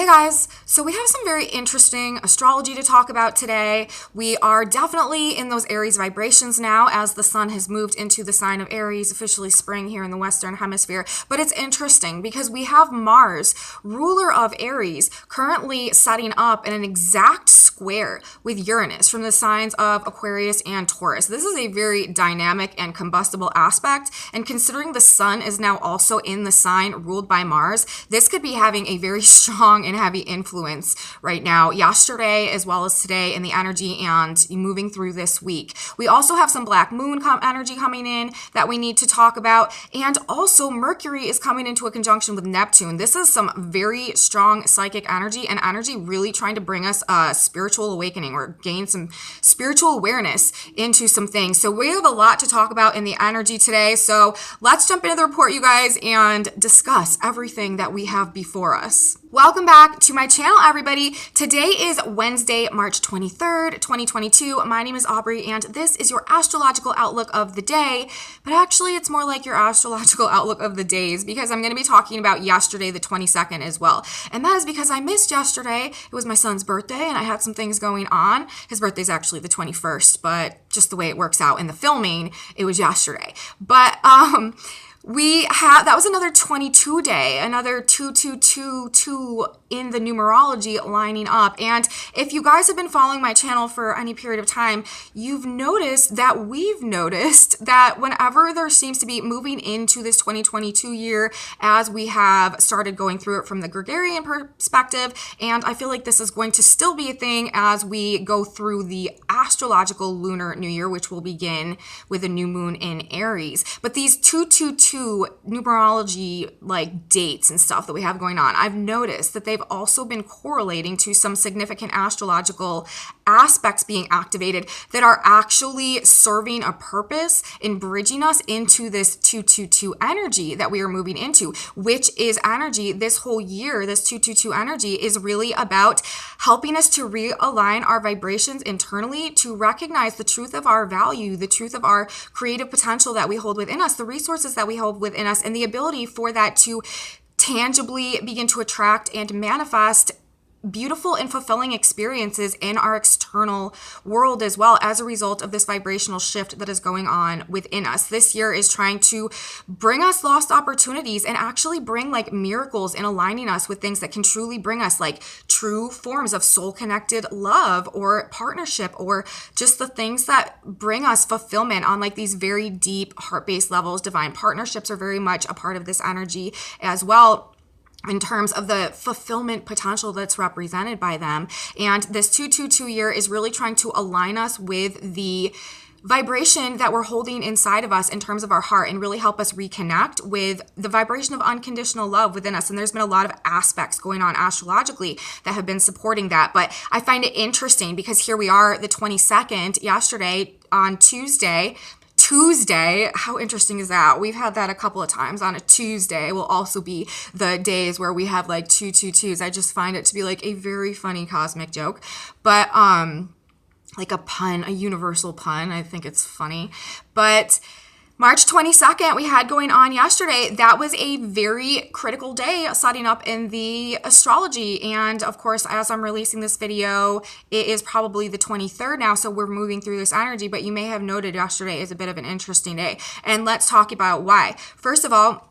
guys, so we have some very interesting astrology to talk about today. We are definitely in those Aries vibrations now as the sun has moved into the sign of Aries, officially spring here in the Western Hemisphere. But it's interesting because we have Mars, ruler of Aries, currently setting up in an exact square with Uranus from the signs of Aquarius and Taurus. This is a very dynamic and combustible aspect, and considering the sun is now also in the sign ruled by Mars, this could be having a very strong and heavy influence right now, yesterday as well as today in the energy and moving through this week. We also have some black moon energy coming in that we need to talk about, and also Mercury is coming into a conjunction with Neptune. This is some very strong psychic energy and energy really trying to bring us a spiritual awakening or gain some spiritual awareness into some things. So we have a lot to talk about in the energy today. So let's jump into the report, you guys, and discuss everything that we have before us. Welcome back to my channel, everybody. Today is Wednesday, March 23rd, 2022. My name is Aubrey, and this is your astrological outlook of the day. But actually, it's more like your astrological outlook of the days because I'm going to be talking about yesterday, the 22nd, as well. And that is because I missed yesterday. It was my son's birthday, and I had some things going on. His birthday's actually the 21st, but just the way it works out in the filming, it was yesterday. But, that was another 22 day, another 2222 in the numerology lining up. And if you guys have been following my channel for any period of time, we've noticed that whenever there seems to be moving into this 2022 year, as we have started going through it from the Gregorian perspective, and I feel like this is going to still be a thing as we go through the astrological lunar new year, which will begin with a new moon in Aries. But these 222 numerology like dates and stuff that we have going on, I've noticed that they've also been correlating to some significant astrological aspects being activated that are actually serving a purpose in bridging us into this 222 energy that we are moving into, which is energy this whole year. This 222 energy is really about helping us to realign our vibrations internally, to recognize the truth of our value, the truth of our creative potential that we hold within us, the resources that we hold within us, and the ability for that to tangibly begin to attract and manifest beautiful and fulfilling experiences in our external world as well as a result of this vibrational shift that is going on within us. This year is trying to bring us lost opportunities and actually bring like miracles in aligning us with things that can truly bring us like true forms of soul-connected love or partnership, or just the things that bring us fulfillment on like these very deep heart-based levels. Divine partnerships are very much a part of this energy as well, in terms of the fulfillment potential that's represented by them. And this 222 year is really trying to align us with the vibration that we're holding inside of us in terms of our heart and really help us reconnect with the vibration of unconditional love within us. And there's been a lot of aspects going on astrologically that have been supporting that. But I find it interesting because here we are, the 22nd, yesterday on Tuesday, how interesting is that? We've had that a couple of times. On a Tuesday will also be the days where we have like 222s. I just find it to be like a very funny cosmic joke, but like a pun, a universal pun. I think it's funny. But March 22nd, we had going on yesterday. That was a very critical day setting up in the astrology. And of course, as I'm releasing this video, it is probably the 23rd now. So we're moving through this energy, but you may have noted yesterday is a bit of an interesting day. And let's talk about why. First of all,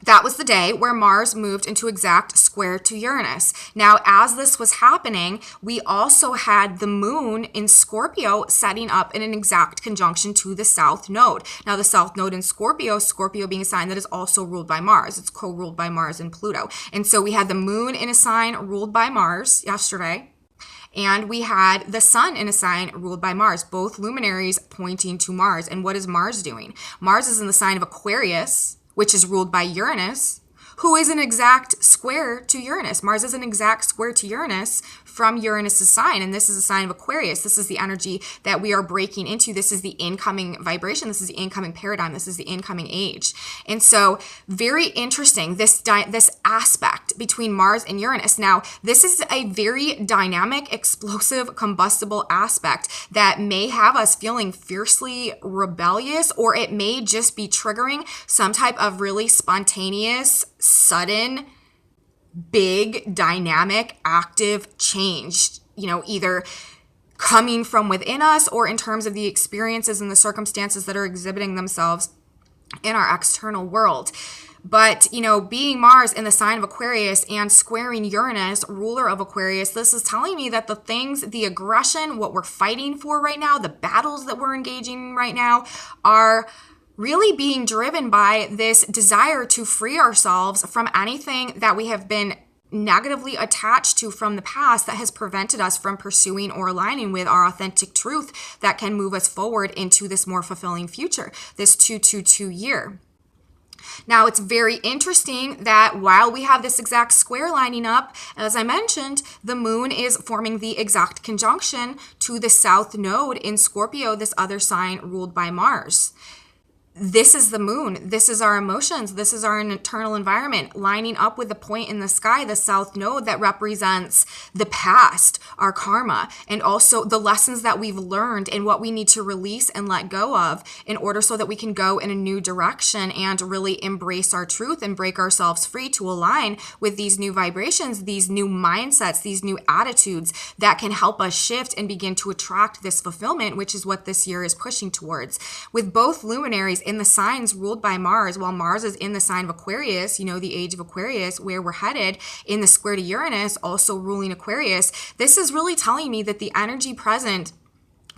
that was the day where Mars moved into exact square to Uranus. Now, as this was happening, we also had the moon in Scorpio setting up in an exact conjunction to the South Node. Now, the South Node in Scorpio being a sign that is also ruled by Mars. It's co-ruled by Mars and Pluto. And so we had the moon in a sign ruled by Mars yesterday. And we had the sun in a sign ruled by Mars, both luminaries pointing to Mars. And what is Mars doing? Mars is in the sign of Aquarius, which is ruled by Uranus, who is an exact square to Uranus. Mars is an exact square to Uranus from Uranus's sign, and this is a sign of Aquarius. This is the energy that we are breaking into. This is the incoming vibration. This is the incoming paradigm. This is the incoming age. And so very interesting, this aspect between Mars and Uranus. Now, this is a very dynamic, explosive, combustible aspect that may have us feeling fiercely rebellious, or it may just be triggering some type of really spontaneous, sudden big, dynamic, active change, either coming from within us or in terms of the experiences and the circumstances that are exhibiting themselves in our external world. But, being Mars in the sign of Aquarius and squaring Uranus, ruler of Aquarius, this is telling me that the things, the aggression, what we're fighting for right now, the battles that we're engaging in right now are really being driven by this desire to free ourselves from anything that we have been negatively attached to from the past that has prevented us from pursuing or aligning with our authentic truth that can move us forward into this more fulfilling future, this 222 year. Now, it's very interesting that while we have this exact square lining up, as I mentioned, the moon is forming the exact conjunction to the south node in Scorpio, this other sign ruled by Mars. This is the moon. This is our emotions. This is our internal environment lining up with the point in the sky, the south node that represents the past, our karma, and also the lessons that we've learned and what we need to release and let go of in order so that we can go in a new direction and really embrace our truth and break ourselves free to align with these new vibrations, these new mindsets, these new attitudes that can help us shift and begin to attract this fulfillment, which is what this year is pushing towards. With both luminaries in the signs ruled by Mars, while Mars is in the sign of Aquarius, the age of Aquarius, where we're headed in the square to Uranus, also ruling Aquarius, this is really telling me that the energy present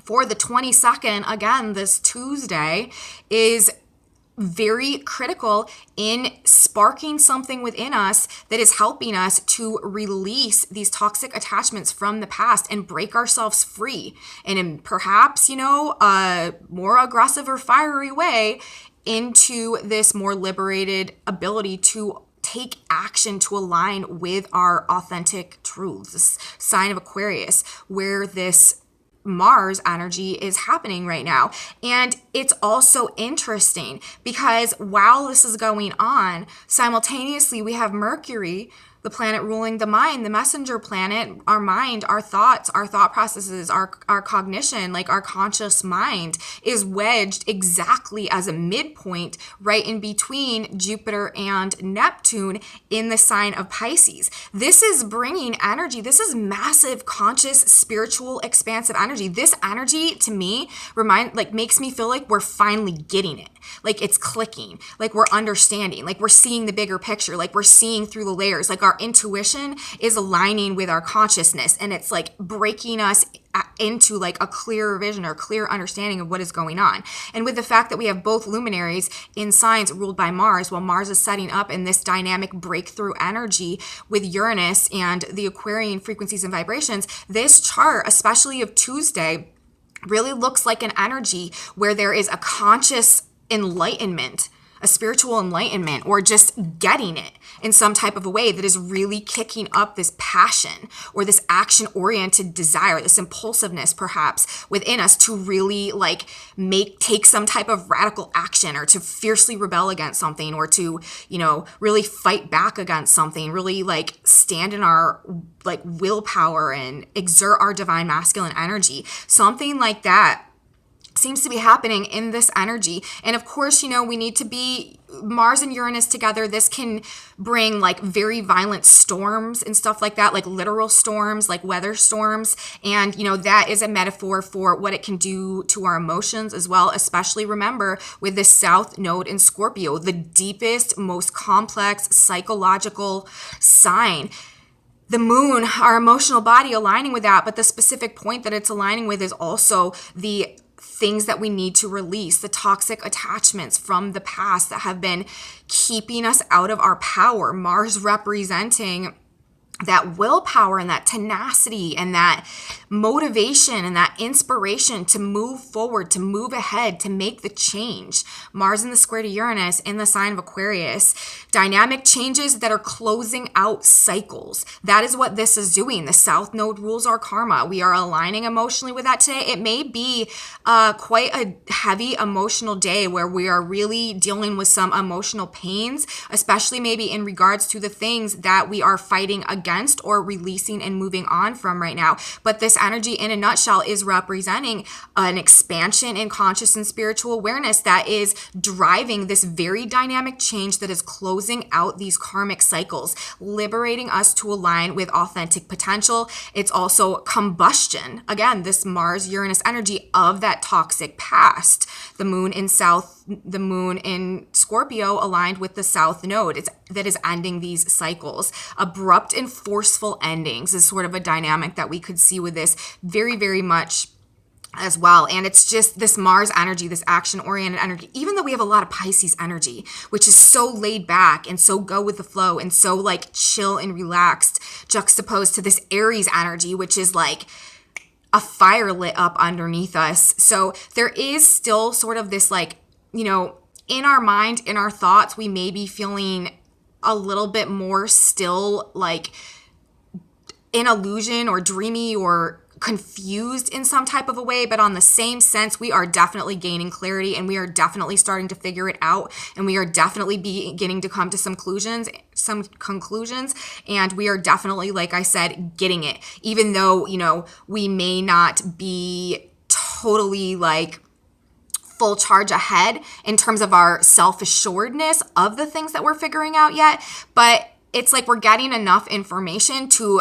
for the 22nd, again, this Tuesday, is very critical in sparking something within us that is helping us to release these toxic attachments from the past and break ourselves free. And in perhaps, a more aggressive or fiery way into this more liberated ability to take action to align with our authentic truths. This sign of Aquarius, where this Mars energy is happening right now. And it's also interesting because while this is going on, simultaneously we have Mercury, the planet ruling the mind, the messenger planet, our mind, our thoughts, our thought processes, our cognition, like our conscious mind is wedged exactly as a midpoint right in between Jupiter and Neptune in the sign of Pisces. This is bringing energy. This is massive, conscious, spiritual, expansive energy. This energy to me makes me feel like we're finally getting it. Like it's clicking, like we're understanding, like we're seeing the bigger picture, like we're seeing through the layers, like our intuition is aligning with our consciousness, and it's like breaking us into like a clearer vision or clear understanding of what is going on. And with the fact that we have both luminaries in signs ruled by Mars, while Mars is setting up in this dynamic breakthrough energy with Uranus and the Aquarian frequencies and vibrations, this chart, especially of Tuesday, really looks like an energy where there is a conscious enlightenment, a spiritual enlightenment, or just getting it in some type of a way that is really kicking up this passion or this action-oriented desire, this impulsiveness perhaps within us to really take some type of radical action or to fiercely rebel against something or to, really fight back against something, really stand in our willpower and exert our divine masculine energy. Something like that seems to be happening in this energy. And of course, we need to be Mars and Uranus together. This can bring very violent storms and stuff like that, like literal storms, like weather storms. And, that is a metaphor for what it can do to our emotions as well, especially remember with the South Node in Scorpio, the deepest, most complex psychological sign. The moon, our emotional body aligning with that, but the specific point that it's aligning with is also the things that we need to release, the toxic attachments from the past that have been keeping us out of our power. Mars representing that willpower and that tenacity and that motivation and that inspiration to move forward, to move ahead, to make the change. Mars in the square to Uranus in the sign of Aquarius. Dynamic changes that are closing out cycles. That is what this is doing. The South Node rules our karma. We are aligning emotionally with that today. It may be quite a heavy emotional day where we are really dealing with some emotional pains, especially maybe in regards to the things that we are fighting against against or releasing and moving on from right now. But this energy in a nutshell is representing an expansion in conscious and spiritual awareness that is driving this very dynamic change that is closing out these karmic cycles, liberating us to align with authentic potential. It's also combustion. Again, this Mars-Uranus energy of that toxic past. The moon in Scorpio aligned with the South Node. That is ending these cycles. Abrupt and forceful endings is sort of a dynamic that we could see with this very, very much as well. And it's just this Mars energy, this action-oriented energy, even though we have a lot of Pisces energy, which is so laid back and so go with the flow and so like chill and relaxed, juxtaposed to this Aries energy, which is like a fire lit up underneath us. So there is still sort of this like, in our mind, in our thoughts, we may be feeling a little bit more still like in illusion or dreamy or confused in some type of a way, but on the same sense, we are definitely gaining clarity and we are definitely starting to figure it out, and we are definitely beginning to come to some conclusions, and we are definitely, like I said, getting it, even though, we may not be totally like full charge ahead in terms of our self-assuredness of the things that we're figuring out yet, but it's like we're getting enough information to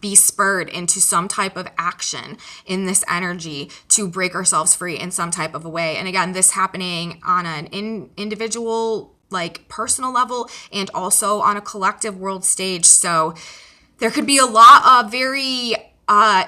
be spurred into some type of action in this energy to break ourselves free in some type of a way. And again, this happening on an individual, like personal level, and also on a collective world stage. So there could be a lot of very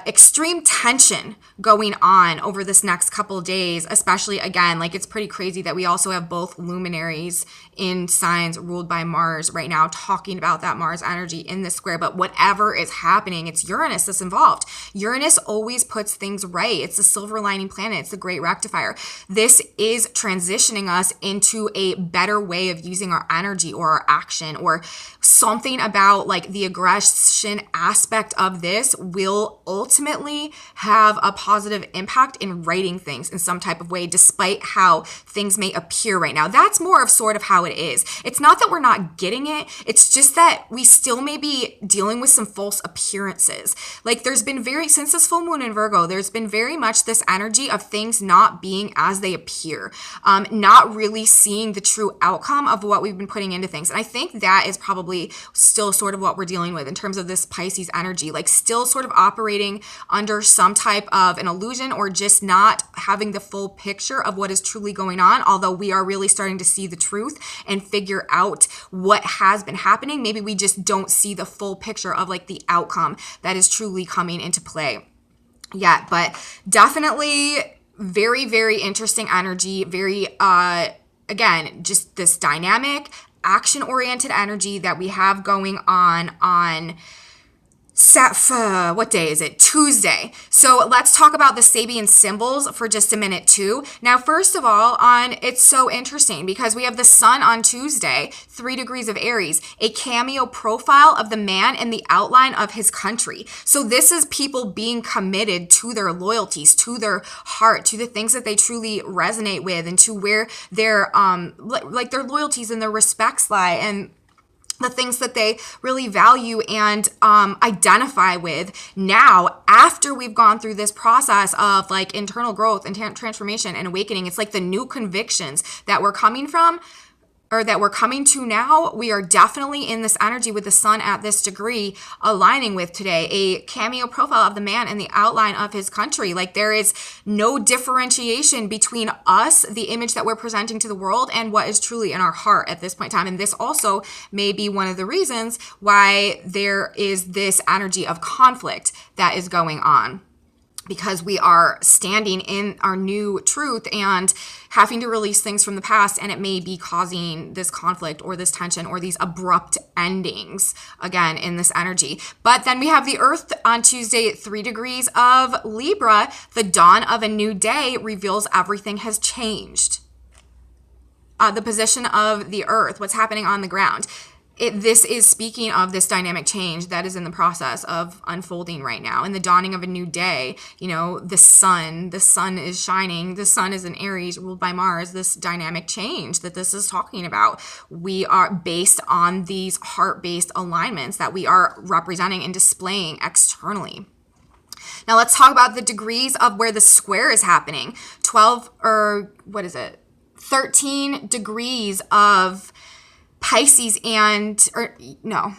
extreme tension going on over this next couple of days, especially again, like it's pretty crazy that we also have both luminaries in signs ruled by Mars right now talking about that Mars energy in this square. But whatever is happening, it's Uranus that's involved. Uranus always puts things right. It's the silver lining planet. It's the great rectifier. This is transitioning us into a better way of using our energy or our action, or something about like the aggression aspect of this will ultimately have a positive impact in writing things in some type of way, despite how things may appear right now. That's more of sort of how it is. It's not that we're not getting it. It's just that we still may be dealing with some false appearances. Like there's been since this full moon in Virgo, there's been very much this energy of things not being as they appear, not really seeing the true outcome of what we've been putting into things. And I think that is probably still sort of what we're dealing with in terms of this Pisces energy, like still sort of operating under some type of an illusion or just not having the full picture of what is truly going on. Although we are really starting to see the truth and figure out what has been happening. Maybe we just don't see the full picture of like the outcome that is truly coming into play yet. But definitely very, very interesting energy. Very, again, just this dynamic, action-oriented energy that we have going on what day is it? Tuesday. So let's talk about the Sabian symbols for just a minute too. Now, first of all, it's so interesting because we have the sun on Tuesday, 3 degrees of Aries, a cameo profile of the man in the outline of his country. So this is people being committed to their loyalties, to their heart, to the things that they truly resonate with, and to where their like their loyalties and their respects lie, and the things that they really value and identify with. Now, after we've gone through this process of like internal growth and transformation and awakening, it's like the new convictions that we're coming from, or that we're coming to now, we are definitely in this energy with the sun at this degree aligning with today, a cameo profile of the man in the outline of his country. Like there is no differentiation between us, the image that we're presenting to the world, and what is truly in our heart at this point in time. And this also may be one of the reasons why there is this energy of conflict that is going on, because we are standing in our new truth and having to release things from the past, and it may be causing this conflict or this tension or these abrupt endings again in this energy. But then we have the Earth on Tuesday at 3 degrees of Libra. The dawn of a new day reveals everything has changed. The position of the Earth, what's happening on the ground. this is speaking of this dynamic change that is in the process of unfolding right now, and the dawning of a new day. You know, the sun is shining. The sun is in Aries, ruled by Mars. This dynamic change that this is talking about, we are based on these heart-based alignments that we are representing and displaying externally. Now let's talk about the degrees of where the square is happening. 13 degrees of Pisces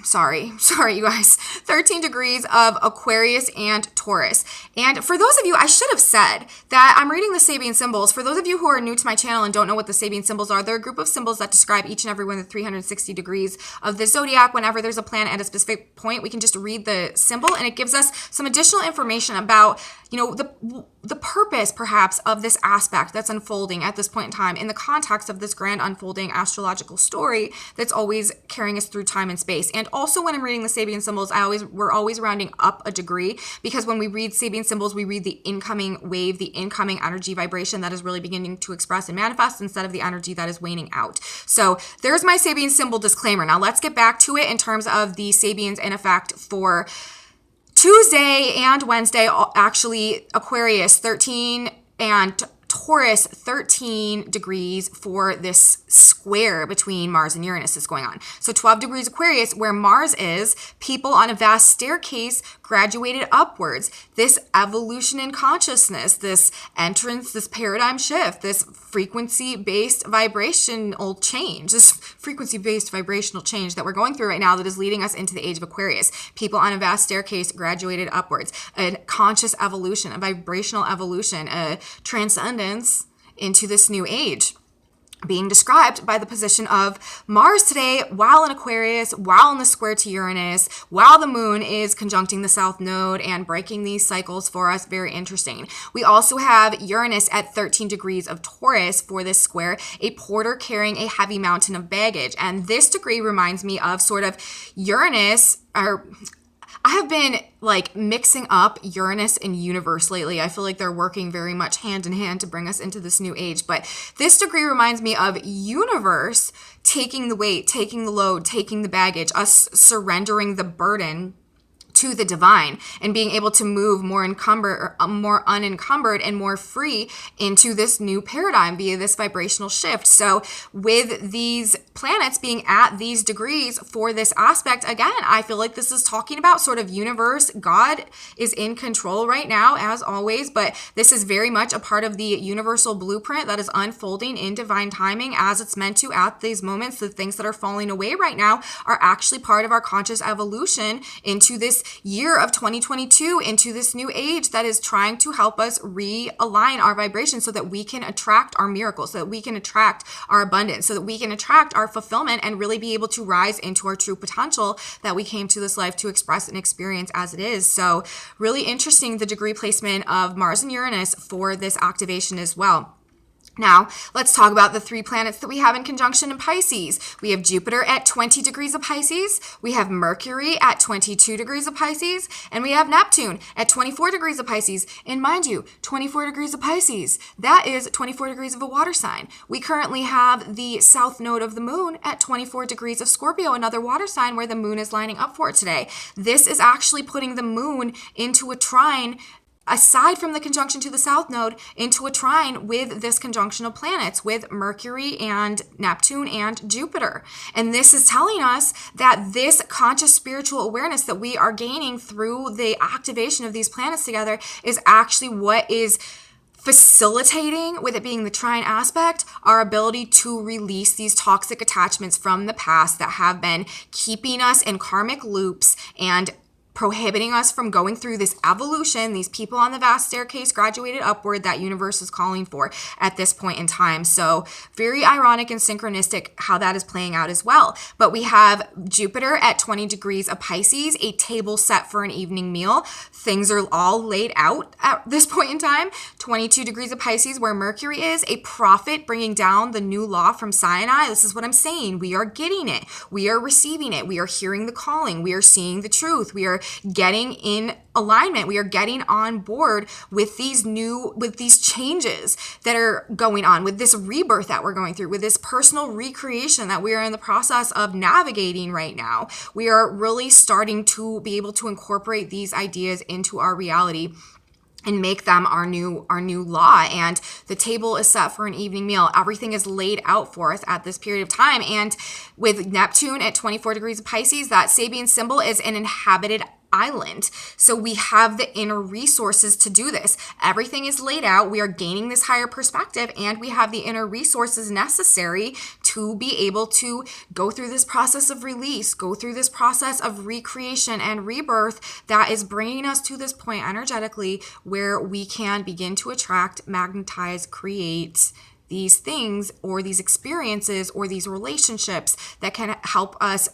sorry, you guys, 13 degrees of Aquarius and Taurus. And for those of you, I should have said that I'm reading the Sabian symbols. For those of you who are new to my channel and don't know what the Sabian symbols are, they're a group of symbols that describe each and every one of the 360 degrees of the zodiac. Whenever there's a planet at a specific point, we can just read the symbol, and it gives us some additional information about, you know, the purpose perhaps of this aspect that's unfolding at this point in time in the context of this grand unfolding astrological story that's always carrying us through time and space. And also, when I'm reading the Sabian symbols, we're always rounding up a degree, because when we read Sabian symbols, we read the incoming wave, the incoming energy vibration that is really beginning to express and manifest, instead of the energy that is waning out. So there's my Sabian symbol disclaimer. Now let's get back to it in terms of the Sabians in effect for Tuesday and Wednesday. Actually, Aquarius 13 and Taurus 13 degrees for this square between Mars and Uranus is going on. So 12 degrees Aquarius, where Mars is, people on a vast staircase graduated upwards. This evolution in consciousness, this entrance, this paradigm shift, this frequency-based vibrational change that we're going through right now, that is leading us into the age of Aquarius. People on a vast staircase graduated upwards. A conscious evolution, a vibrational evolution, a transcendence into this new age, being described by the position of Mars today while in Aquarius, while in the square to Uranus, while the moon is conjuncting the south node and breaking these cycles for us. Very interesting. We also have Uranus at 13 degrees of Taurus for this square, a porter carrying a heavy mountain of baggage. And this degree reminds me of sort of Uranus, or I have been like mixing up Uranus and universe lately. I feel like they're working very much hand in hand to bring us into this new age. But this degree reminds me of universe taking the weight, taking the load, taking the baggage, us surrendering the burden to the divine, and being able to move more unencumbered and more free into this new paradigm via this vibrational shift. So with these planets being at these degrees for this aspect, again, I feel like this is talking about sort of universe. God is in control right now, as always, but this is very much a part of the universal blueprint that is unfolding in divine timing as it's meant to at these moments. The things that are falling away right now are actually part of our conscious evolution into this year of 2022, into this new age that is trying to help us realign our vibration so that we can attract our miracles, so that we can attract our abundance, so that we can attract our fulfillment and really be able to rise into our true potential that we came to this life to express and experience as it is. So really interesting, the degree placement of Mars and Uranus for this activation as well. Now, let's talk about the three planets that we have in conjunction in Pisces. We have Jupiter at 20 degrees of Pisces, we have Mercury at 22 degrees of Pisces, and we have Neptune at 24 degrees of Pisces. And mind you, 24 degrees of Pisces, that is 24 degrees of a water sign. We currently have the south node of the moon at 24 degrees of Scorpio, another water sign where the moon is lining up for it today. This is actually putting the moon into a trine, aside from the conjunction to the south node, into a trine with this conjunction of planets, with Mercury and Neptune and Jupiter. And this is telling us that this conscious spiritual awareness that we are gaining through the activation of these planets together is actually what is facilitating, with it being the trine aspect, our ability to release these toxic attachments from the past that have been keeping us in karmic loops and prohibiting us from going through this evolution, these people on the vast staircase graduated upward that universe is calling for at this point in time. So very ironic and synchronistic how that is playing out as well. But we have Jupiter at 20 degrees of Pisces, a table set for an evening meal. Things are all laid out at this point in time. 22 degrees of Pisces, where Mercury is, a prophet bringing down the new law from Sinai. This is what I'm saying. We are getting it. We are receiving it. We are hearing the calling. We are seeing the truth. We are getting in alignment. We are getting on board with these changes that are going on, with this rebirth that we're going through, with this personal recreation that we are in the process of navigating right now. We are really starting to be able to incorporate these ideas into our reality and make them our new law. And the table is set for an evening meal. Everything is laid out for us at this period of time. And with Neptune at 24 degrees of Pisces, that Sabian symbol is an inhabited island. So we have the inner resources to do this. Everything is laid out. We are gaining this higher perspective, and we have the inner resources necessary to be able to go through this process of release, go through this process of recreation and rebirth that is bringing us to this point energetically where we can begin to attract, magnetize, create these things or these experiences or these relationships that can help us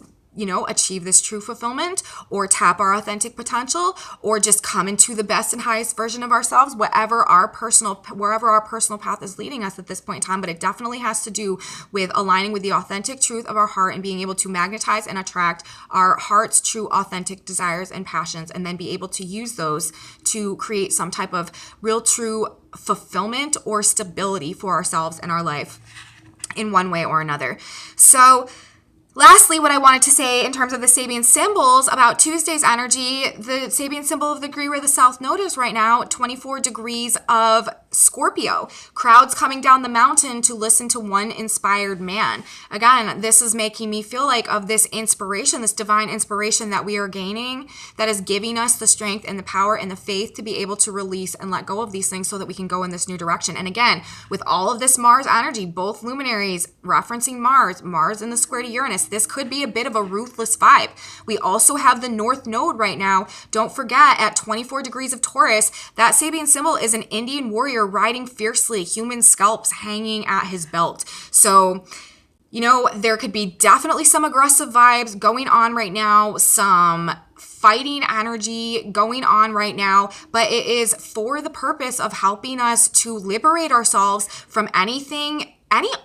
achieve this true fulfillment, or tap our authentic potential, or just come into the best and highest version of ourselves, wherever our personal path is leading us at this point in time. But it definitely has to do with aligning with the authentic truth of our heart and being able to magnetize and attract our heart's true authentic desires and passions, and then be able to use those to create some type of real true fulfillment or stability for ourselves and our life in one way or another. So lastly, what I wanted to say in terms of the Sabian symbols about Tuesday's energy, the Sabian symbol of the degree where the South Node is right now, 24 degrees of Scorpio. Crowds coming down the mountain to listen to one inspired man. Again, this is making me feel like of this inspiration, this divine inspiration that we are gaining, that is giving us the strength and the power and the faith to be able to release and let go of these things so that we can go in this new direction. And again, with all of this Mars energy, both luminaries referencing Mars in the square to Uranus, this could be a bit of a ruthless vibe. We also have the North Node right now. Don't forget, at 24 degrees of Taurus, that Sabian symbol is an Indian warrior riding fiercely, human scalps hanging at his belt. So, there could be definitely some aggressive vibes going on right now, some fighting energy going on right now, but it is for the purpose of helping us to liberate ourselves from any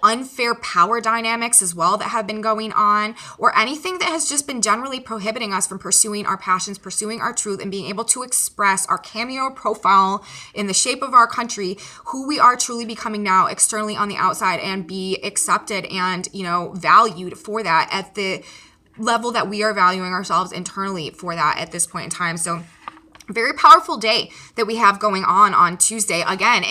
unfair power dynamics as well that have been going on, or anything that has just been generally prohibiting us from pursuing our passions, pursuing our truth, and being able to express our cameo profile in the shape of our country, who we are truly becoming now externally on the outside, and be accepted and, valued for that at the level that we are valuing ourselves internally for that at this point in time. So very powerful day that we have going on Tuesday. Again,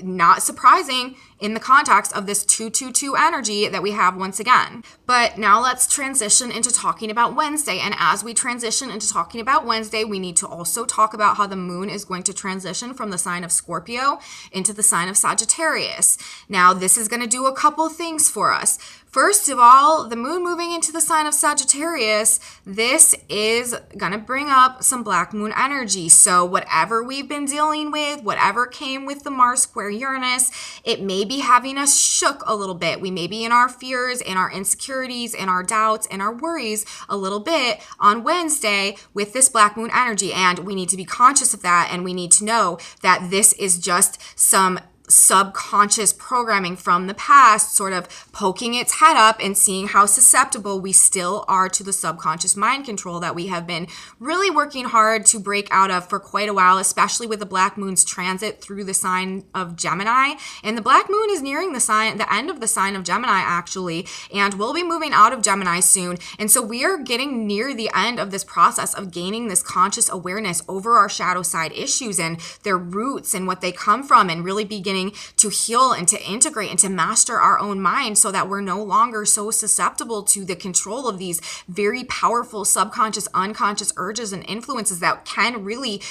not surprising in the context of this 222 energy that we have once again. But now let's transition into talking about Wednesday. And as we transition into talking about Wednesday, we need to also talk about how the moon is going to transition from the sign of Scorpio into the sign of Sagittarius. Now, this is going to do a couple things for us. First of all, the moon moving into the sign of Sagittarius, this is going to bring up some black moon energy. So whatever we've been dealing with, whatever came with the Mars square Uranus, it may be having us shook a little bit. We may be in our fears, in our insecurities, in our doubts, and our worries a little bit on Wednesday with this black moon energy. And we need to be conscious of that. And we need to know that this is just some subconscious programming from the past sort of poking its head up and seeing how susceptible we still are to the subconscious mind control that we have been really working hard to break out of for quite a while, especially with the black moon's transit through the sign of Gemini. And the black moon is nearing the end of the sign of Gemini, actually, and we'll be moving out of Gemini soon. And so we are getting near the end of this process of gaining this conscious awareness over our shadow side issues and their roots and what they come from, and really beginning to heal and to integrate and to master our own mind so that we're no longer so susceptible to the control of these very powerful subconscious, unconscious urges and influences that can really,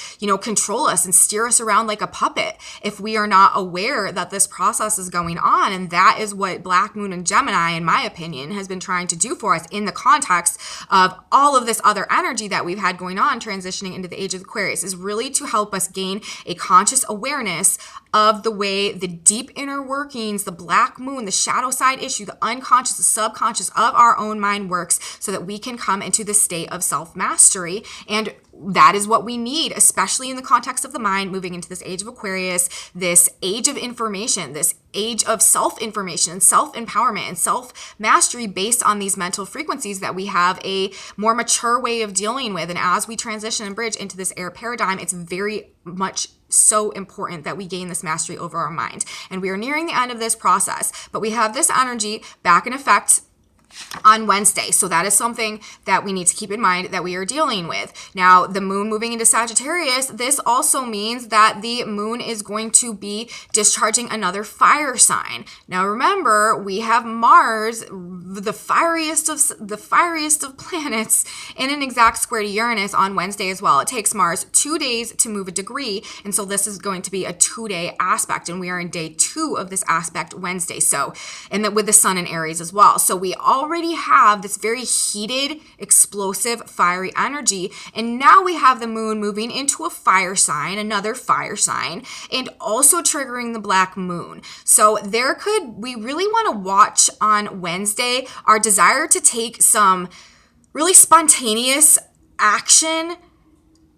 control us and steer us around like a puppet if we are not aware that this process is going on. And that is what Black Moon and Gemini, in my opinion, has been trying to do for us in the context of all of this other energy that we've had going on transitioning into the age of Aquarius, is really to help us gain a conscious awareness of the way the deep inner workings, the black moon, the shadow side issue, the unconscious, the subconscious of our own mind works, so that we can come into the state of self-mastery and that is what we need, especially in the context of the mind, moving into this age of Aquarius, this age of information, this age of self-information, self-empowerment, and self-mastery based on these mental frequencies that we have a more mature way of dealing with. And as we transition and bridge into this air paradigm, it's very much so important that we gain this mastery over our mind. And we are nearing the end of this process, but we have this energy back in effect on Wednesday. So that is something that we need to keep in mind that we are dealing with. Now, the moon moving into Sagittarius, this also means that the moon is going to be discharging another fire sign. Now, remember, we have Mars, the fieriest of planets, in an exact square to Uranus on Wednesday as well. It takes Mars 2 days to move a degree, and so this is going to be a 2-day aspect, and we are in day 2 of this aspect Wednesday. So, and that with the sun in Aries as well. So we already have this very heated, explosive, fiery energy. And now we have the moon moving into a fire sign, another fire sign, and also triggering the black moon. So we really want to watch on Wednesday our desire to take some really spontaneous action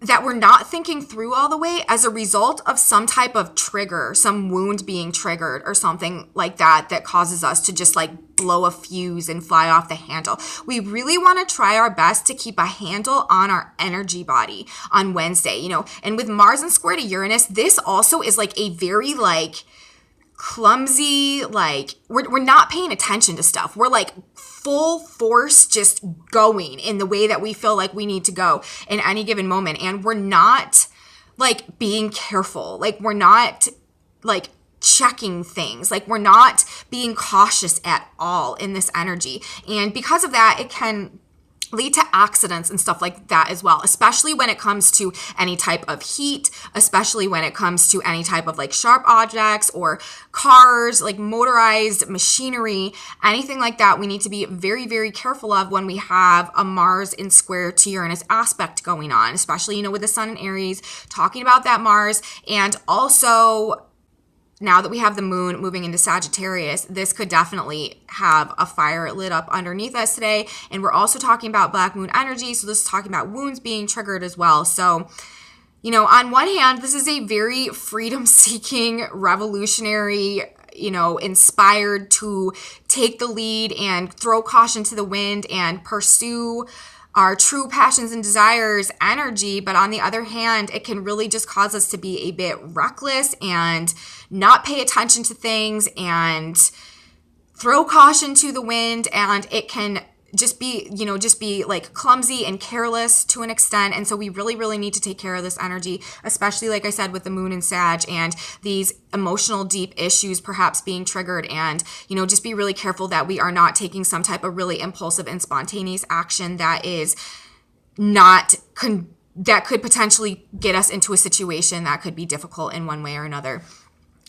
that we're not thinking through all the way as a result of some type of trigger, some wound being triggered or something like that, that causes us to just like blow a fuse and fly off the handle. We really want to try our best to keep a handle on our energy body on Wednesday, and with Mars and square to Uranus, this also is like a very like clumsy, like we're not paying attention to stuff. We're like full force just going in the way that we feel like we need to go in any given moment. And we're not like being careful. Like we're not like checking things. Like we're not being cautious at all in this energy. And because of that, it can lead to accidents and stuff like that as well, especially when it comes to any type of heat, especially when it comes to any type of like sharp objects or cars, like motorized machinery, anything like that. We need to be very, very careful of when we have a Mars in square to Uranus aspect going on, especially, with the sun in Aries, talking about that Mars. And also, now that we have the moon moving into Sagittarius, this could definitely have a fire lit up underneath us today. And we're also talking about black moon energy. So this is talking about wounds being triggered as well. So, on one hand, this is a very freedom-seeking, revolutionary, inspired to take the lead and throw caution to the wind and pursue our true passions and desires energy. But on the other hand, it can really just cause us to be a bit reckless and not pay attention to things and throw caution to the wind. And it can just be like clumsy and careless to an extent. And so we really, really need to take care of this energy, especially like I said, with the moon and Sag and these emotional deep issues perhaps being triggered. And, just be really careful that we are not taking some type of really impulsive and spontaneous action that is not that could potentially get us into a situation that could be difficult in one way or another.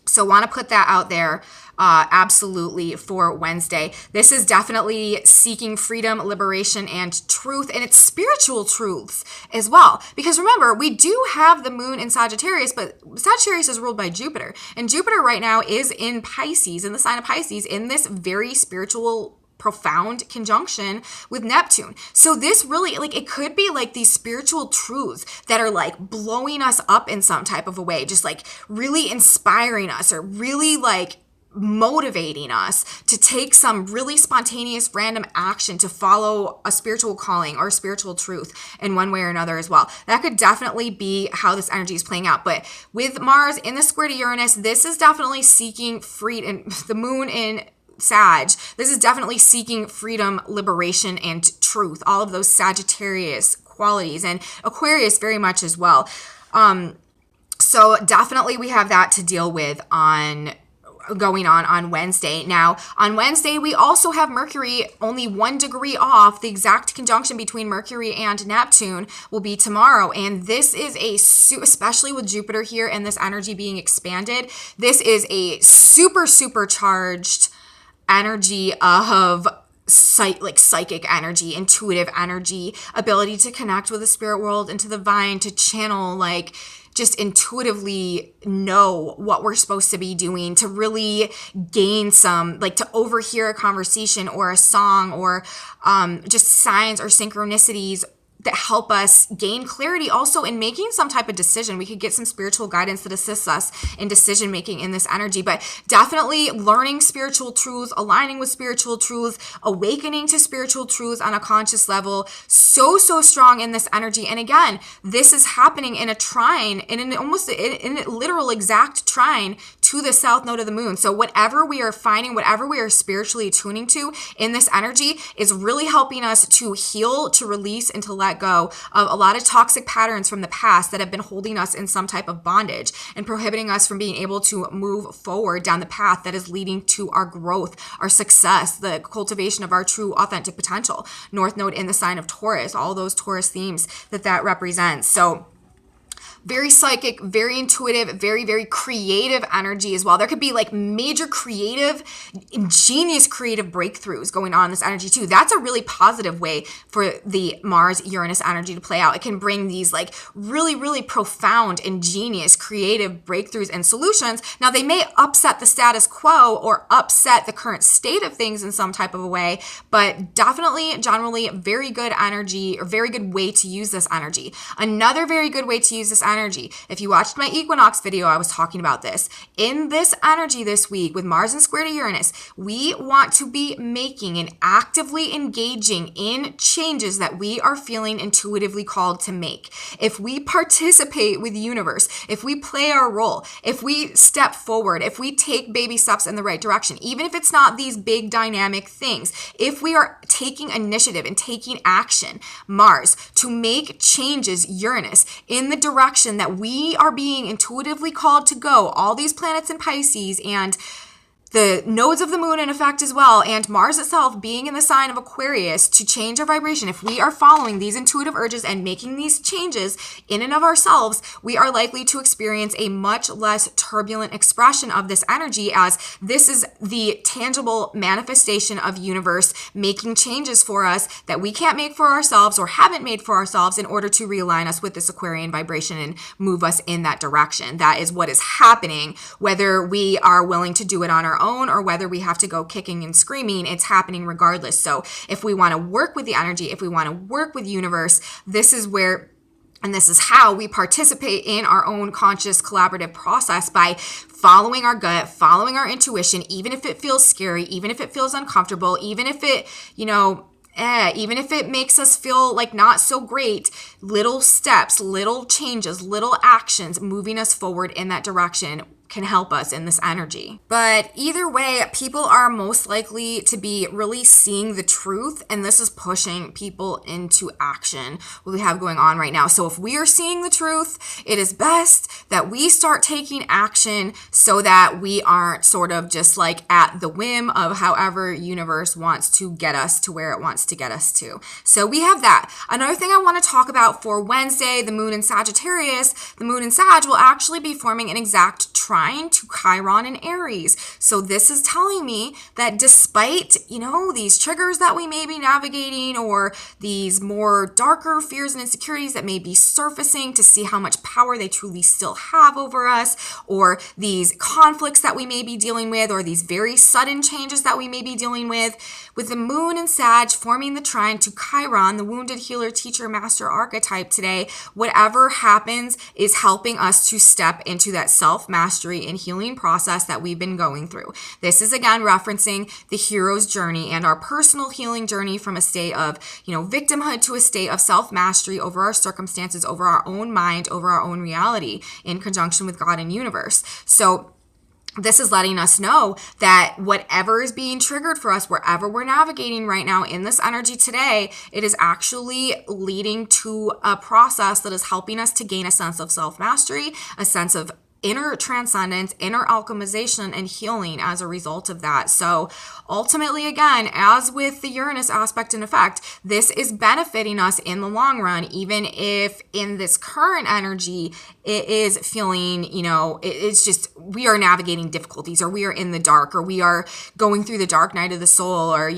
So want to put that out there absolutely for Wednesday. This is definitely seeking freedom, liberation, and truth, and it's spiritual truths as well. Because remember, we do have the moon in Sagittarius, but Sagittarius is ruled by Jupiter. And Jupiter right now is in Pisces, in the sign of Pisces, in this very spiritual profound conjunction with Neptune. So this really, like, it could be like these spiritual truths that are like blowing us up in some type of a way, just like really inspiring us or really like motivating us to take some really spontaneous random action to follow a spiritual calling or a spiritual truth in one way or another as well. That could definitely be how this energy is playing out. But with Mars in the square to Uranus, this is definitely seeking freedom. The moon in Sag, this is definitely seeking freedom, liberation, and truth. All of those Sagittarius qualities, and Aquarius very much as well. So definitely we have that to deal with going on Wednesday. Now, on Wednesday, we also have Mercury only 1 degree off. The exact conjunction between Mercury and Neptune will be tomorrow. And this is especially with Jupiter here and this energy being expanded, this is a super charged energy of psychic energy, intuitive energy, ability to connect with the spirit world and to the divine, to channel, like just intuitively know what we're supposed to be doing, to really gain some, like to overhear a conversation or a song or just signs or synchronicities that help us gain clarity also in making some type of decision. We could get some spiritual guidance that assists us in decision making in this energy, but definitely learning spiritual truths, aligning with spiritual truths, awakening to spiritual truths on a conscious level. So strong in this energy. And again, this is happening in a trine, in a literal exact trine to the south node of the moon. So whatever we are finding, whatever we are spiritually tuning to in this energy is really helping us to heal, to release, and to let go of a lot of toxic patterns from the past that have been holding us in some type of bondage and prohibiting us from being able to move forward down the path that is leading to our growth, our success, the cultivation of our true authentic potential. North node in the sign of Taurus, all those Taurus themes that represents. So very psychic, very intuitive, very creative energy as well. There could be like major creative, ingenious creative breakthroughs going on in this energy too. That's a really positive way for the Mars-Uranus energy to play out. It can bring these like really profound, ingenious, creative breakthroughs and solutions. Now, they may upset the status quo or upset the current state of things in some type of a way, but definitely, generally, very good energy or very good way to use this energy. Another very good way to use this energy. If you watched my equinox video, I was talking about this. In this energy this week with Mars and square to Uranus, we want to be making and actively engaging in changes that we are feeling intuitively called to make. If we participate with the universe, if we play our role, if we step forward, if we take baby steps in the right direction, even if it's not these big dynamic things, if we are taking initiative and taking action, Mars, to make changes, Uranus, in the direction that we are being intuitively called to go, all these planets in Pisces and the nodes of the moon in effect as well, and Mars itself being in the sign of Aquarius to change our vibration. If we are following these intuitive urges and making these changes in and of ourselves, we are likely to experience a much less turbulent expression of this energy, as this is the tangible manifestation of universe making changes for us that we can't make for ourselves or haven't made for ourselves in order to realign us with this Aquarian vibration and move us in that direction. That is what is happening, whether we are willing to do it on our own or whether we have to go kicking and screaming. It's happening regardless. So if we want to work with the energy, if we want to work with universe, this is where, and this is how we participate in our own conscious collaborative process, by following our gut, following our intuition, even if it feels scary, even if it feels uncomfortable, even if it, even if it makes us feel like not so great. Little steps, little changes, little actions moving us forward in that direction can help us in this energy. But either way, people are most likely to be really seeing the truth, and this is pushing people into action, what we have going on right now. So if we are seeing the truth, it is best that we start taking action so that we aren't sort of just like at the whim of however universe wants to get us to where it wants to get us to. So we have that. Another thing I want to talk about for Wednesday, the moon in Sagittarius, the moon in Sag will actually be forming an exact trine to Chiron and Aries. So this is telling me that despite, these triggers that we may be navigating, or these more darker fears and insecurities that may be surfacing to see how much power they truly still have over us, or these conflicts that we may be dealing with, or these very sudden changes that we may be dealing with the moon and Sag forming the trine to Chiron, the wounded healer, teacher, master archetype today, whatever happens is helping us to step into that self-mastery and healing process that we've been going through. This is again referencing the hero's journey and our personal healing journey from a state of, victimhood to a state of self-mastery over our circumstances, over our own mind, over our own reality in conjunction with God and universe. So this is letting us know that whatever is being triggered for us, wherever we're navigating right now in this energy today, it is actually leading to a process that is helping us to gain a sense of self-mastery, a sense of inner transcendence, inner alchemization, and healing as a result of that. So ultimately, again, as with the Uranus aspect and effect, this is benefiting us in the long run, even if in this current energy, it is feeling, it's just, we are navigating difficulties, or we are in the dark, or we are going through the dark night of the soul, or,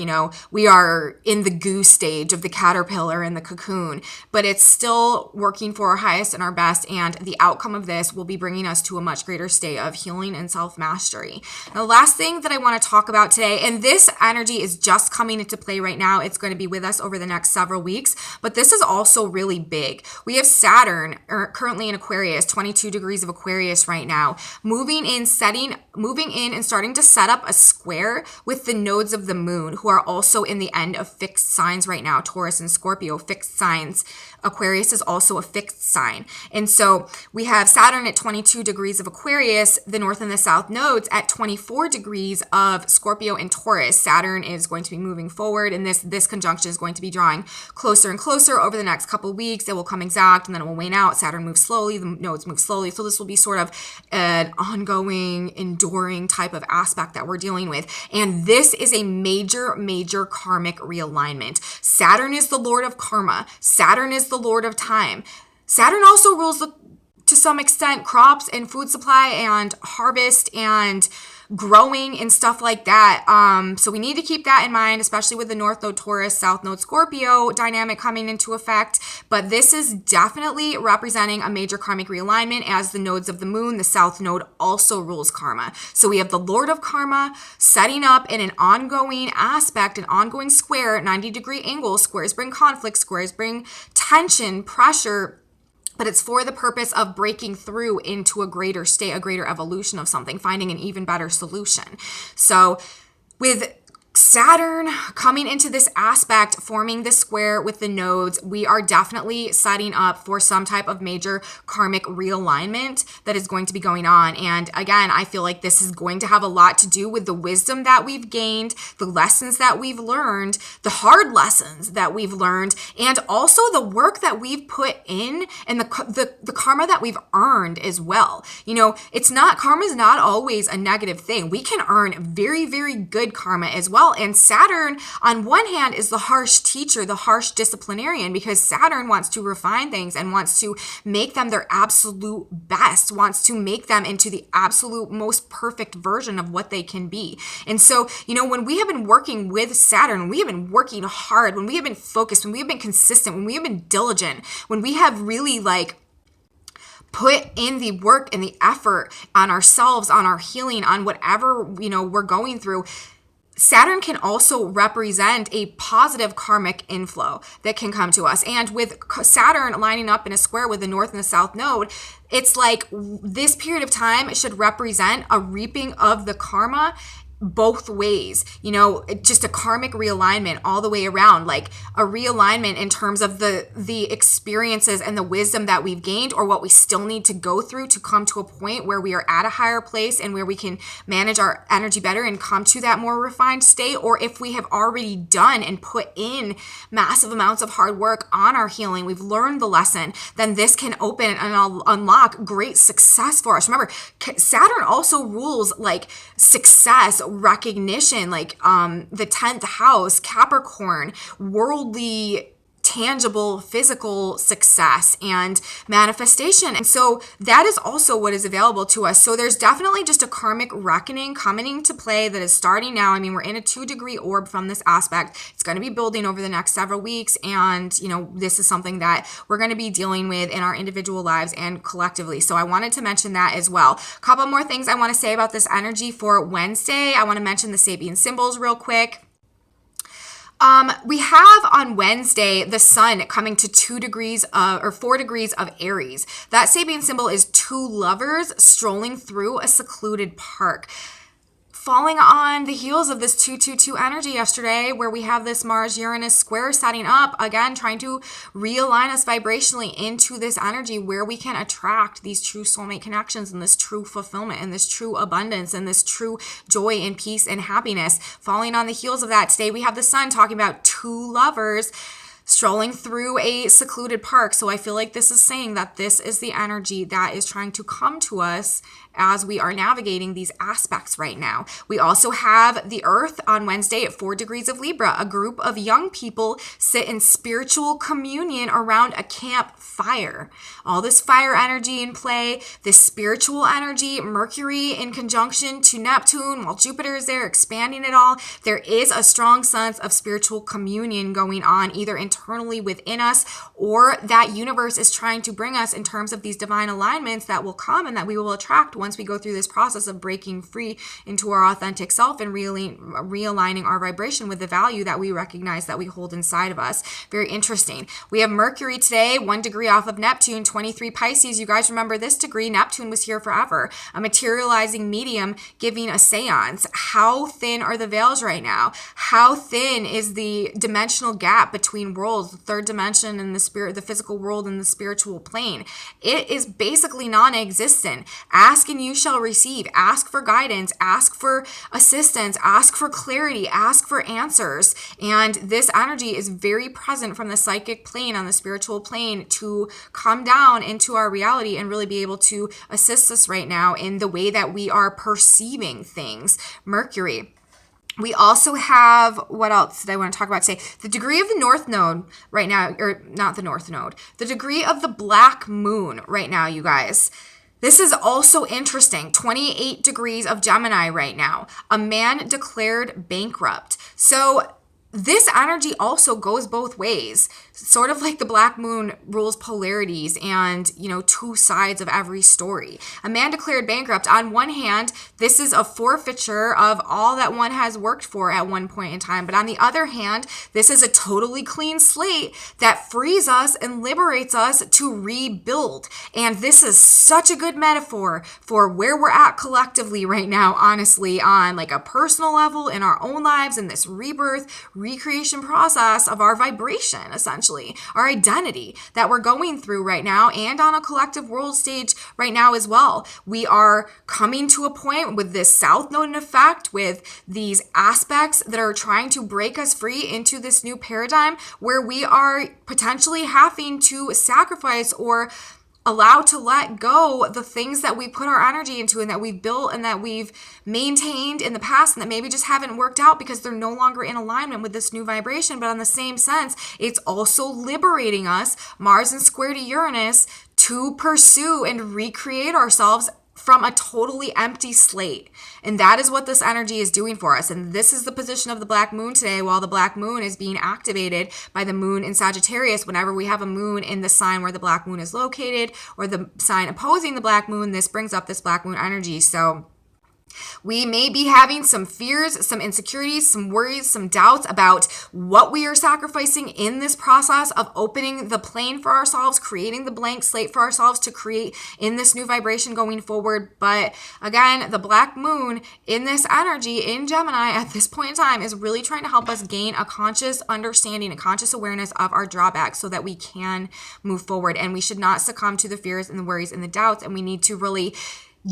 we are in the goose stage of the caterpillar in the cocoon, but it's still working for our highest and our best. And the outcome of this will be bringing us to into a much greater state of healing and self-mastery. The last thing that I want to talk about today, and this energy is just coming into play right now. It's going to be with us over the next several weeks, but this is also really big. We have Saturn currently in Aquarius, 22 degrees of Aquarius right now, moving in and starting to set up a square with the nodes of the moon, who are also in the end of fixed signs right now. Taurus and Scorpio, fixed signs. Aquarius is also a fixed sign. And so we have Saturn at 22 degrees of Aquarius, the north and the south nodes at 24 degrees of Scorpio and Taurus. Saturn is going to be moving forward, and this conjunction is going to be drawing closer and closer over the next couple weeks. It will come exact, and then it will wane out. Saturn moves slowly, the nodes move slowly. So this will be sort of an ongoing, enduring type of aspect that we're dealing with. And this is a major, major karmic realignment. Saturn is the lord of karma. Saturn is the lord of time. Saturn also rules, to some extent, crops and food supply and harvest and growing and stuff like that. So we need to keep that in mind, especially with the North Node Taurus, South Node Scorpio dynamic coming into effect. But this is definitely representing a major karmic realignment, as the nodes of the moon, the South Node, also rules karma. So we have the Lord of Karma setting up in an ongoing aspect, an ongoing square, 90-degree angle. Squares bring conflict, squares bring tension, pressure, but it's for the purpose of breaking through into a greater state, a greater evolution of something, finding an even better solution. So with Saturn coming into this aspect, forming this square with the nodes, we are definitely setting up for some type of major karmic realignment that is going to be going on. And again, I feel like this is going to have a lot to do with the wisdom that we've gained, the lessons that we've learned, the hard lessons that we've learned, and also the work that we've put in and the karma that we've earned as well. You know, karma is not always a negative thing. We can earn very, very good karma as well. And Saturn, on one hand, is the harsh teacher, the harsh disciplinarian, because Saturn wants to refine things and wants to make them their absolute best, wants to make them into the absolute most perfect version of what they can be. And so, you know, when we have been working with Saturn, when we have been working hard, when we have been focused, when we have been consistent, when we have been diligent, when we have really put in the work and the effort on ourselves, on our healing, on whatever, you know, we're going through, Saturn can also represent a positive karmic inflow that can come to us. And with Saturn lining up in a square with the North and the South node, it's like this period of time should represent a reaping of the karma both ways, you know, just a karmic realignment all the way around, like a realignment in terms of the experiences and the wisdom that we've gained, or what we still need to go through to come to a point where we are at a higher place and where we can manage our energy better and come to that more refined state. Or if we have already done and put in massive amounts of hard work on our healing, we've learned the lesson, then this can open and unlock great success for us. Remember, Saturn also rules like success, recognition, like the 10th house, Capricorn, worldly, tangible, physical success and manifestation. And so that is also what is available to us. So there's definitely just a karmic reckoning coming into play that is starting now. I mean, we're in a 2-degree orb from this aspect. It's going to be building over the next several weeks. And, you know, this is something that we're going to be dealing with in our individual lives and collectively. So I wanted to mention that as well. A couple more things I want to say about this energy for Wednesday. I want to mention the Sabian symbols real quick. We have on Wednesday the sun coming to 2 degrees or 4 degrees of Aries. That Sabian symbol is 2 lovers strolling through a secluded park, falling on the heels of this 222 energy yesterday, where we have this Mars-Uranus square setting up, again, trying to realign us vibrationally into this energy where we can attract these true soulmate connections and this true fulfillment and this true abundance and this true joy and peace and happiness. Falling on the heels of that, today we have the sun talking about 2 lovers strolling through a secluded park. So I feel like this is saying that this is the energy that is trying to come to us as we are navigating these aspects right now. We also have the Earth on Wednesday at 4 degrees of Libra. A group of young people sit in spiritual communion around a campfire. All this fire energy in play, this spiritual energy, Mercury in conjunction to Neptune, while Jupiter is there expanding it all. There is a strong sense of spiritual communion going on, either in internally within us, or that universe is trying to bring us in terms of these divine alignments that will come and that we will attract once we go through this process of breaking free into our authentic self and realigning our vibration with the value that we recognize that we hold inside of us. Very interesting. We have Mercury today, 1 degree off of Neptune, 23 Pisces. You guys remember this degree? Neptune was here forever. A materializing medium giving a seance. How thin are the veils right now? How thin is the dimensional gap between worlds, the third dimension and the spirit, the physical world and the spiritual plane? It is basically non-existent. Ask and you shall receive. Ask for guidance, ask for assistance, ask for clarity, ask for answers. And this energy is very present from the psychic plane on the spiritual plane to come down into our reality and really be able to assist us right now in the way that we are perceiving things. Mercury. We also have, what else did I want to talk about today? The degree of the North Node right now, or not the North Node, the degree of the Black Moon right now, you guys. This is also interesting. 28 degrees of Gemini right now. A man declared bankrupt. So this energy also goes both ways. Sort of like the Black Moon rules polarities and, two sides of every story. A man declared bankrupt. On one hand, this is a forfeiture of all that one has worked for at one point in time. But on the other hand, this is a totally clean slate that frees us and liberates us to rebuild. And this is such a good metaphor for where we're at collectively right now, honestly, on like a personal level in our own lives in this rebirth, recreation process of our vibration, essentially, our identity that we're going through right now, and on a collective world stage right now as well. We are coming to a point with this South Node in effect, with these aspects that are trying to break us free into this new paradigm where we are potentially having to sacrifice or allow to let go the things that we put our energy into and that we've built and that we've maintained in the past and that maybe just haven't worked out because they're no longer in alignment with this new vibration. But on the same sense, it's also liberating us, Mars and square to Uranus, to pursue and recreate ourselves from a totally empty slate. And that is what this energy is doing for us. And this is the position of the Black Moon today, while the Black Moon is being activated by the moon in Sagittarius. Whenever we have a moon in the sign where the Black Moon is located or the sign opposing the Black Moon, this brings up this Black Moon energy. So we may be having some fears, some insecurities, some worries, some doubts about what we are sacrificing in this process of opening the plane for ourselves, creating the blank slate for ourselves to create in this new vibration going forward. But again, the Black Moon in this energy in Gemini at this point in time is really trying to help us gain a conscious understanding, a conscious awareness of our drawbacks so that we can move forward. And we should not succumb to the fears and the worries and the doubts. And we need to really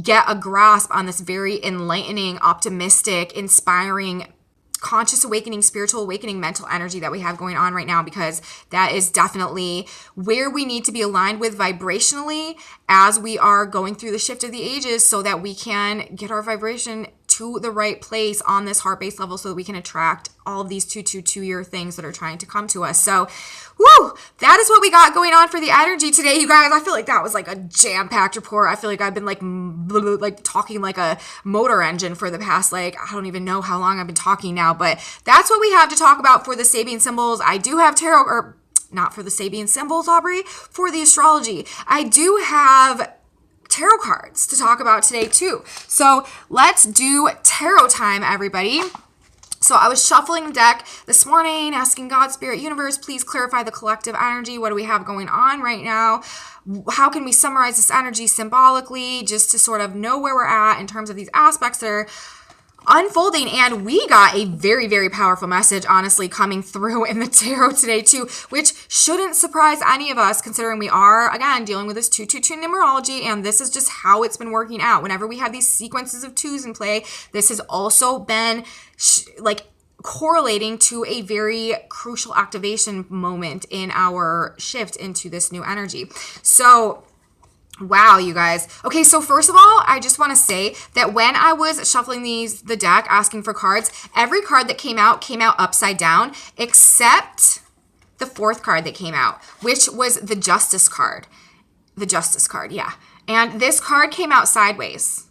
get a grasp on this very enlightening, optimistic, inspiring, conscious awakening, spiritual awakening, mental energy that we have going on right now, because that is definitely where we need to be aligned with vibrationally as we are going through the shift of the ages so that we can get our vibration to the right place on this heart-based level so that we can attract all of these 2-2-2-year things that are trying to come to us. So, that is what we got going on for the energy today, you guys. I feel like that was like a jam-packed report. I feel like I've been like talking like a motor engine for the past, I don't even know how long I've been talking now, but that's what we have to talk about for the Sabian symbols. I do have tarot, or not for the Sabian symbols, Aubrey, for the astrology. I do have tarot cards to talk about today too. So let's do tarot time, everybody. So I was shuffling the deck this morning, asking God, Spirit, Universe, please clarify the collective energy. What do we have going on right now? How can we summarize this energy symbolically just to sort of know where we're at in terms of these aspects that are unfolding? And we got a very, very powerful message, honestly, coming through in the tarot today too, which shouldn't surprise any of us considering we are, again, dealing with this 2-2-2 numerology, and this is just how it's been working out. Whenever we have these sequences of twos in play, this has also been correlating to a very crucial activation moment in our shift into this new energy. So wow, you guys. Okay, so first of all, I just want to say that when I was shuffling the deck, asking for cards, every card that came out upside down, except the fourth card that came out, which was the Justice card. The Justice card, yeah. And this card came out sideways.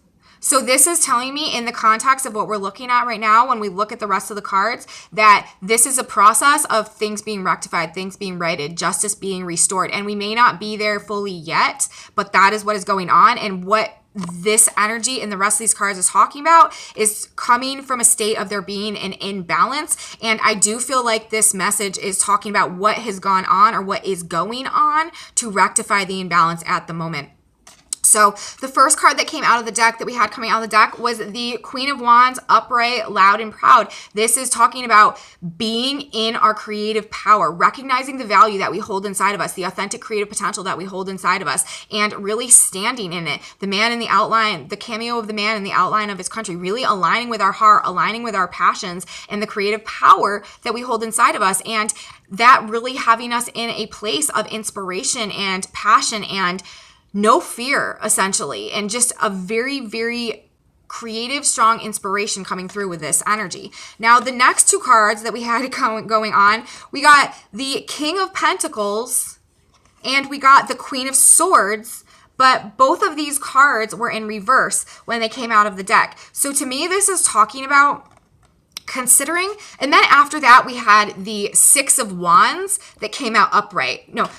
So this is telling me, in the context of what we're looking at right now, when we look at the rest of the cards, that this is a process of things being rectified, things being righted, justice being restored. And we may not be there fully yet, but that is what is going on. And what this energy and the rest of these cards is talking about is coming from a state of there being an imbalance. And I do feel like this message is talking about what has gone on or what is going on to rectify the imbalance at the moment. So the first card that came out of the deck that we had coming out of the deck was the Queen of Wands, upright, loud, and proud. This is talking about being in our creative power, recognizing the value that we hold inside of us, the authentic creative potential that we hold inside of us, and really standing in it. The man in the outline, the cameo of the man in the outline of his country, really aligning with our heart, aligning with our passions, and the creative power that we hold inside of us. And that really having us in a place of inspiration and passion and no fear, essentially, and just a very, very creative, strong inspiration coming through with this energy. Now, the next two cards that we had going on, we got the King of Pentacles and we got the Queen of Swords, but both of these cards were in reverse when they came out of the deck. So to me, this is talking about considering, and then after that, we had the Six of Wands that came out upright. No,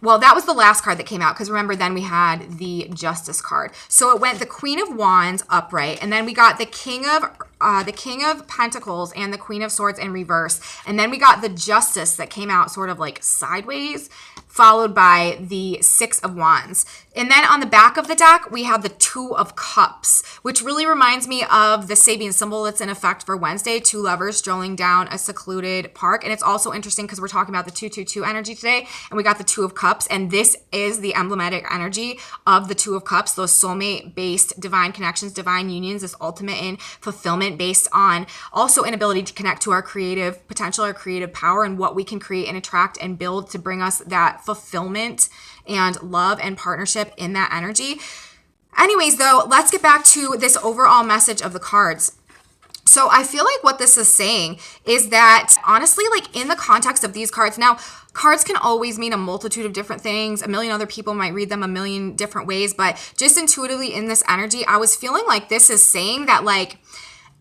well, that was the last card that came out, because remember, then we had the Justice card. So it went the Queen of Wands upright, and then we got the King of Pentacles and the Queen of Swords in reverse, and then we got the Justice that came out sort of like sideways, followed by the Six of Wands. And then on the back of the deck, we have the Two of Cups, which really reminds me of the Sabian symbol that's in effect for Wednesday, two lovers strolling down a secluded park. And it's also interesting because we're talking about the 222 energy today, and we got the Two of Cups, and this is the emblematic energy of the Two of Cups, those soulmate-based divine connections, divine unions, this ultimate in fulfillment based on also an ability to connect to our creative potential, our creative power, and what we can create and attract and build to bring us that fulfillment and love and partnership in that energy. Anyways, though, let's get back to this overall message of the cards. So I feel like what this is saying is that, honestly, like in the context of these cards, now cards can always mean a multitude of different things. A million other people might read them a million different ways, but just intuitively in this energy, I was feeling like this is saying that, like,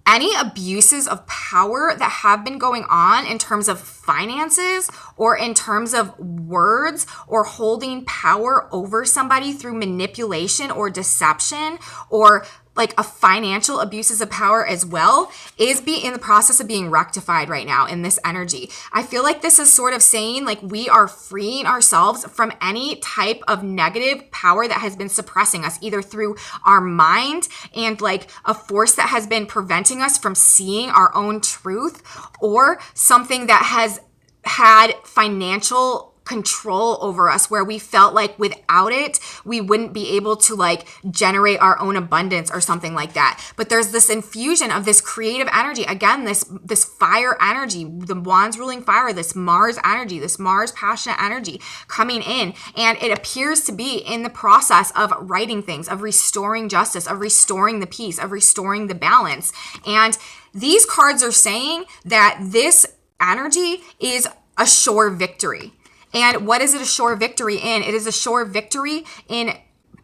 any abuses of power that have been going on in terms of finances or in terms of words or holding power over somebody through manipulation or deception or like a financial abuses of power as well is in the process of being rectified right now in this energy. I feel like this is sort of saying like we are freeing ourselves from any type of negative power that has been suppressing us, either through our mind and like a force that has been preventing us from seeing our own truth, or something that has had financial control over us where we felt like without it we wouldn't be able to like generate our own abundance or something like that. But there's this infusion of this creative energy, again, this fire energy, the wands ruling fire, this Mars energy, this Mars passionate energy coming in, and it appears to be in the process of righting things, of restoring justice, of restoring the peace, of restoring the balance. And these cards are saying that this energy is a sure victory. And what is it a sure victory in? It is a sure victory in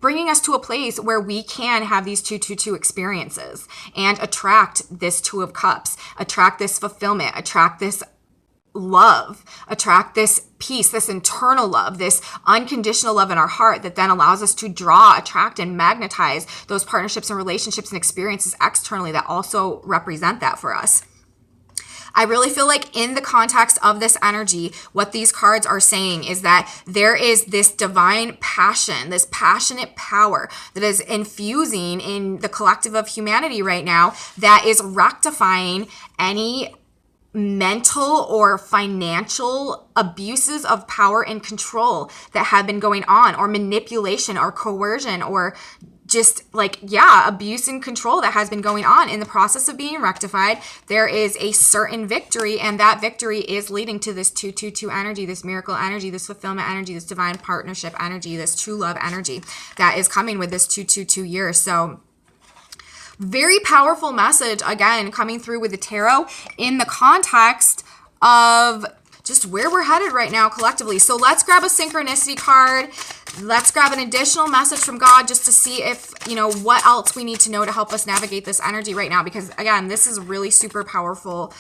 bringing us to a place where we can have these 222 experiences and attract this Two of Cups, attract this fulfillment, attract this love, attract this peace, this internal love, this unconditional love in our heart that then allows us to draw, attract, and magnetize those partnerships and relationships and experiences externally that also represent that for us. I really feel like in the context of this energy, what these cards are saying is that there is this divine passion, this passionate power that is infusing in the collective of humanity right now that is rectifying any mental or financial abuses of power and control that have been going on, or manipulation or coercion or just like, yeah, abuse and control that has been going on. In the process of being rectified, there is a certain victory, and that victory is leading to this 222 energy, this miracle energy, this fulfillment energy, this divine partnership energy, this true love energy that is coming with this 222 year. So very powerful message, again, coming through with the tarot in the context of just where we're headed right now collectively. So let's grab a synchronicity card. let's grab an additional message from God just to see if, you know, what else we need to know to help us navigate this energy right now. Because again, this is really super powerful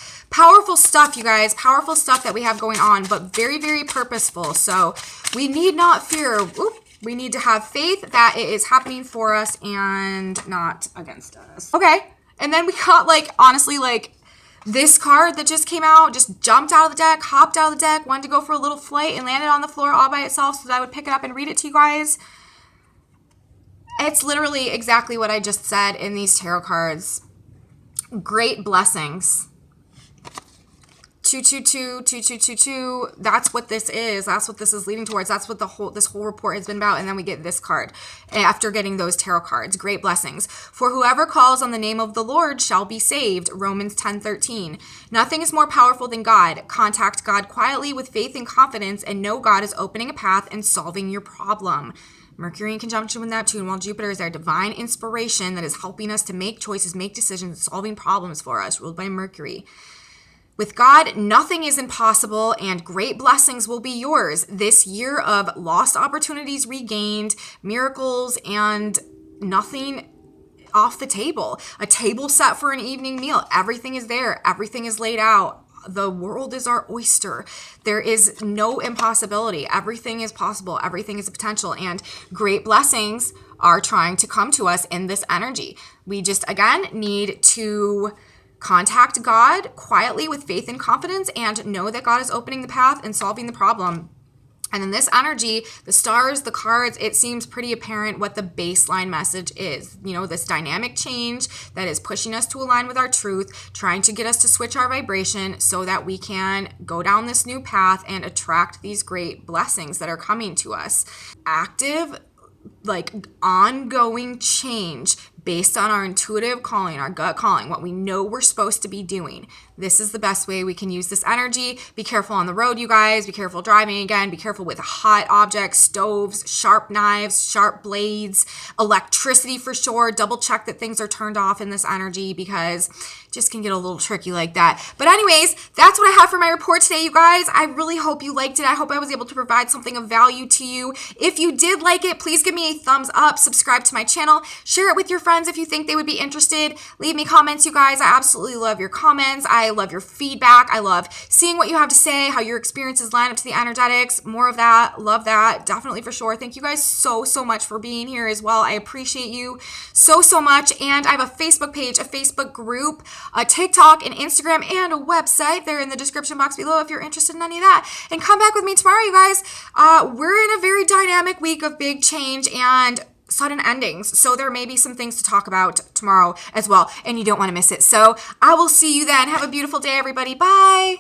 stuff, you guys, powerful stuff that we have going on, but very, very purposeful. So we need not fear. We need to have faith that it is happening for us and not against us. Okay. And then we got like, honestly, like, this card that just came out, just jumped out of the deck, hopped out of the deck, wanted to go for a little flight and landed on the floor all by itself so that I would pick it up and read it to you guys. It's literally exactly what I just said in these tarot cards. Great blessings. 222, 2222. That's what this is. That's what this is leading towards. That's what this whole report has been about. And then we get this card after getting those tarot cards. Great blessings. For whoever calls on the name of the Lord shall be saved. Romans 10:13. Nothing is more powerful than God. Contact God quietly with faith and confidence and know God is opening a path and solving your problem. Mercury in conjunction with Neptune, while Jupiter is our divine inspiration that is helping us to make choices, make decisions, solving problems for us, ruled by Mercury. With God, nothing is impossible and great blessings will be yours this year of lost opportunities regained, miracles, and nothing off the table. A table set for an evening meal. Everything is there. Everything is laid out. The world is our oyster. There is no impossibility. Everything is possible. Everything is a potential. And great blessings are trying to come to us in this energy. We just, again, need to contact God quietly with faith and confidence and know that God is opening the path and solving the problem. And in this energy, the stars, the cards, it seems pretty apparent what the baseline message is. You know, this dynamic change that is pushing us to align with our truth, trying to get us to switch our vibration so that we can go down this new path and attract these great blessings that are coming to us. Active, like ongoing change based on our intuitive calling, our gut calling, what we know we're supposed to be doing. This is the best way we can use this energy. Be careful on the road, you guys. Be careful driving again. Be careful with hot objects, stoves, sharp knives, sharp blades, electricity for sure. Double check that things are turned off in this energy because it just can get a little tricky like that. But anyways, that's what I have for my report today, you guys. I really hope you liked it. I hope I was able to provide something of value to you. If you did like it, please give me a thumbs up, subscribe to my channel, share it with your friends if you think they would be interested. Leave me comments, you guys. I absolutely love your comments. I love your feedback. I love seeing what you have to say, how your experiences line up to the energetics. More of that. Love that. Definitely for sure. Thank you guys so much for being here as well. I appreciate you so much. And I have a Facebook page, a Facebook group, a TikTok, an Instagram, and a website. They're in the description box below if you're interested in any of that. And come back with me tomorrow, you guys. We're in a very dynamic week of big change and sudden endings. So there may be some things to talk about tomorrow as well, and you don't want to miss it. So I will see you then. Have a beautiful day, everybody. Bye.